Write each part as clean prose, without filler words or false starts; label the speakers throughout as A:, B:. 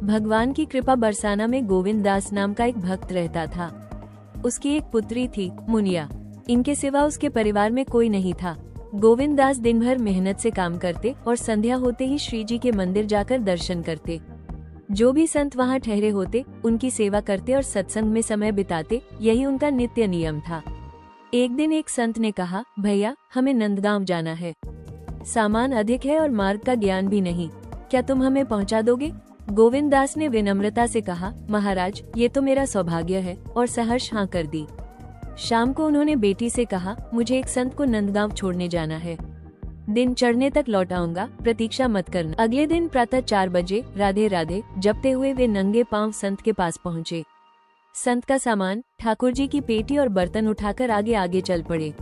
A: भगवान की कृपा बरसाना में गोविंद दास नाम का एक भक्त रहता था। उसकी एक पुत्री थी मुनिया। इनके सिवा उसके परिवार में कोई नहीं था। गोविंद दास दिन भर मेहनत से काम करते और संध्या होते ही श्री जी के मंदिर जाकर दर्शन करते। जो भी संत वहाँ ठहरे होते उनकी सेवा करते और सत्संग में समय बिताते, यही उनका नित्य नियम था। एक दिन एक संत ने कहा, भैया हमें नंदगांव जाना है। सामान अधिक है और मार्ग का ज्ञान भी नहीं, क्या तुम हमें पहुंचा दोगे? गोविंद दास ने विनम्रता से कहा, महाराज ये तो मेरा सौभाग्य है, और सहर्ष हाँ कर दी। शाम को उन्होंने बेटी से कहा, मुझे एक संत को नंदगांव छोड़ने जाना है। दिन चढ़ने तक लौट आऊंगा, प्रतीक्षा मत करना। अगले दिन प्रातः 4 बजे राधे राधे जपते हुए वे नंगे पांव संत के पास पहुँचे। संत का सामान, ठाकुर जी की पेटी और बर्तन उठाकर आगे आगे चल पड़े।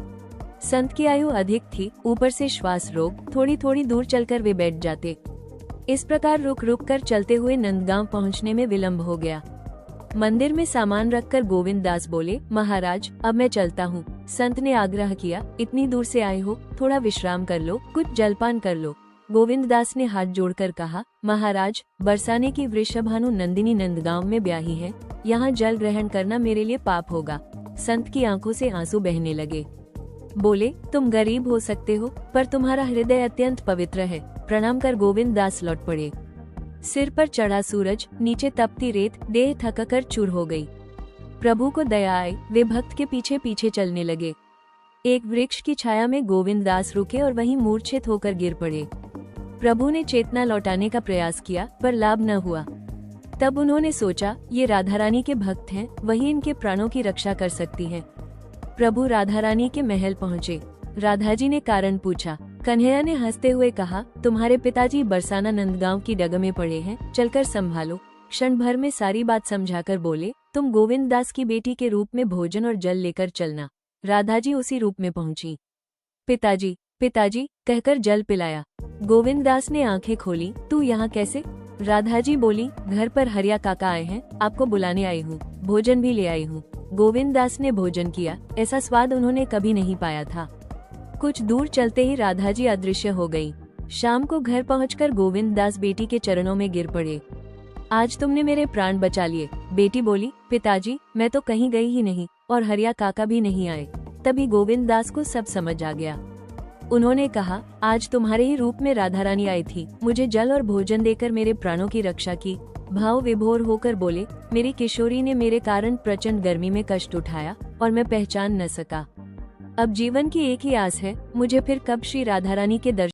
A: संत की आयु अधिक थी, ऊपर से श्वास रोग, थोड़ी थोड़ी दूर चलकर वे बैठ जाते। इस प्रकार रुक रुक कर चलते हुए नंदगांव पहुंचने में विलंब हो गया। मंदिर में सामान रखकर गोविंद दास बोले, महाराज अब मैं चलता हूँ। संत ने आग्रह किया, इतनी दूर से आए हो, थोड़ा विश्राम कर लो, कुछ जलपान कर लो। गोविंद दास ने हाथ जोड़कर कहा, महाराज बरसाने की वृषभानु नंदिनी नंदगांव में ब्याही है, यहाँ जल ग्रहण करना मेरे लिए पाप होगा। संत की आंखों से आंसू बहने लगे। बोले, तुम गरीब हो सकते हो, पर तुम्हारा हृदय अत्यंत पवित्र है। प्रणाम कर गोविंद दास लौट पड़े। सिर पर चढ़ा सूरज, नीचे तपती रेत, देह थककर चूर हो गई। प्रभु को दया आई, वे भक्त के पीछे पीछे चलने लगे। एक वृक्ष की छाया में गोविंद दास रुके और वहीं मूर्छित होकर गिर पड़े। प्रभु ने चेतना लौटाने का प्रयास किया, पर लाभ न हुआ। तब उन्होंने सोचा, ये राधा रानी के भक्त हैं, वही इनके प्राणों की रक्षा कर सकती है। प्रभु राधा रानी के महल पहुँचे। राधा जी ने कारण पूछा। कन्हैया ने हंसते हुए कहा, तुम्हारे पिताजी बरसाना नंदगांव की डग में पड़े हैं, चलकर संभालो। क्षण भर में सारी बात समझाकर बोले, तुम गोविंद दास की बेटी के रूप में भोजन और जल लेकर चलना। राधा जी उसी रूप में पहुंची। पिताजी पिताजी कहकर जल पिलाया। गोविंद दास ने आंखें खोली, तू यहाँ कैसे? राधा जी बोली, घर पर हरिया काका आए हैं, आपको बुलाने आई हूँ, भोजन भी ले आई हूँ। गोविंद दास ने भोजन किया, ऐसा स्वाद उन्होंने कभी नहीं पाया था। कुछ दूर चलते ही राधा जी अदृश्य हो गई। शाम को घर पहुंचकर गोविंद दास बेटी के चरणों में गिर पड़े। आज तुमने मेरे प्राण बचा लिए। बेटी बोली, पिताजी मैं तो कहीं गई ही नहीं, और हरिया काका भी नहीं आए। तभी गोविंद दास को सब समझ आ गया। उन्होंने कहा, आज तुम्हारे ही रूप में राधा रानी आई थी, मुझे जल और भोजन देकर मेरे प्राणों की रक्षा की। भाव विभोर होकर बोले, मेरी किशोरी ने मेरे कारण प्रचंड गर्मी में कष्ट उठाया और मैं पहचान न सका। अब जीवन की एक ही आस है, मुझे फिर कब श्री राधा रानी के दर्शन